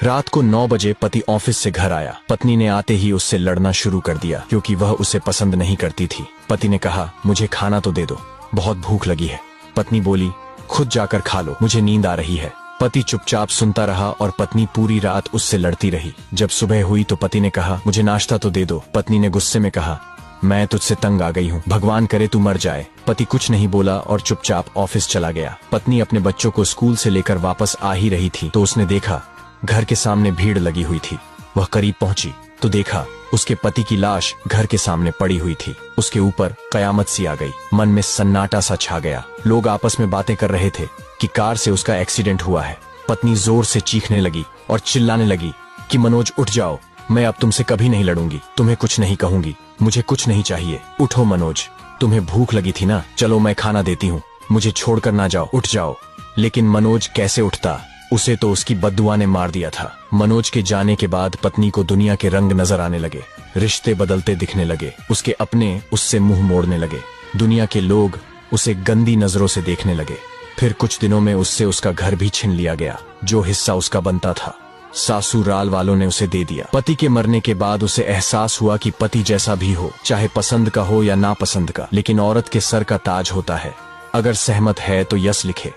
रात को 9 बजे पति ऑफिस से घर आया। पत्नी ने आते ही उससे लड़ना शुरू कर दिया क्योंकि वह उसे पसंद नहीं करती थी। पति ने कहा, मुझे खाना तो दे दो, बहुत भूख लगी है। पत्नी बोली, खुद जाकर खा लो, मुझे नींद आ रही है। पति चुपचाप सुनता रहा और पत्नी पूरी रात उससे लड़ती रही। जब सुबह हुई तो पति ने कहा, मुझे नाश्ता तो दे दो। पत्नी ने गुस्से में कहा, मैं तुझसे तंग आ गई हूँ, भगवान करे तू मर जाए। पति कुछ नहीं बोला और चुपचाप ऑफिस चला गया। पत्नी अपने बच्चों को स्कूल से लेकर वापस आ ही रही थी तो उसने देखा घर के सामने भीड़ लगी हुई थी। वह करीब पहुंची तो देखा उसके पति की लाश घर के सामने पड़ी हुई थी। उसके ऊपर कयामत सी आ गई। मन में सन्नाटा सा छा गया। लोग आपस में बातें कर रहे थे कि कार से उसका एक्सीडेंट हुआ है। पत्नी जोर से चीखने लगी और चिल्लाने लगी कि मनोज उठ जाओ, मैं अब तुमसे कभी नहीं लड़ूंगी, तुम्हें कुछ नहीं कहूंगी, मुझे कुछ नहीं चाहिए, उठो मनोज, तुम्हें भूख लगी थी ना, चलो मैं खाना देती हूँ, मुझे छोड़कर ना जाओ, उठ जाओ। लेकिन मनोज कैसे उठता, उसे तो उसकी बद्दुआ ने मार दिया था। मनोज के जाने के बाद पत्नी को दुनिया के रंग नजर आने लगे, रिश्ते बदलते दिखने लगे, उसके अपने उससे मुंह मोड़ने लगे, दुनिया के लोग उसे गंदी नजरों से देखने लगे। फिर कुछ दिनों में उससे उसका घर भी छीन लिया गया, जो हिस्सा उसका बनता था सासुराल वालों ने उसे दे दिया। पति के मरने के बाद उसे एहसास हुआ कि पति जैसा भी हो, चाहे पसंद का हो या नापसंद का, लेकिन औरत के सर का ताज होता है। अगर सहमत है तो यस लिखे।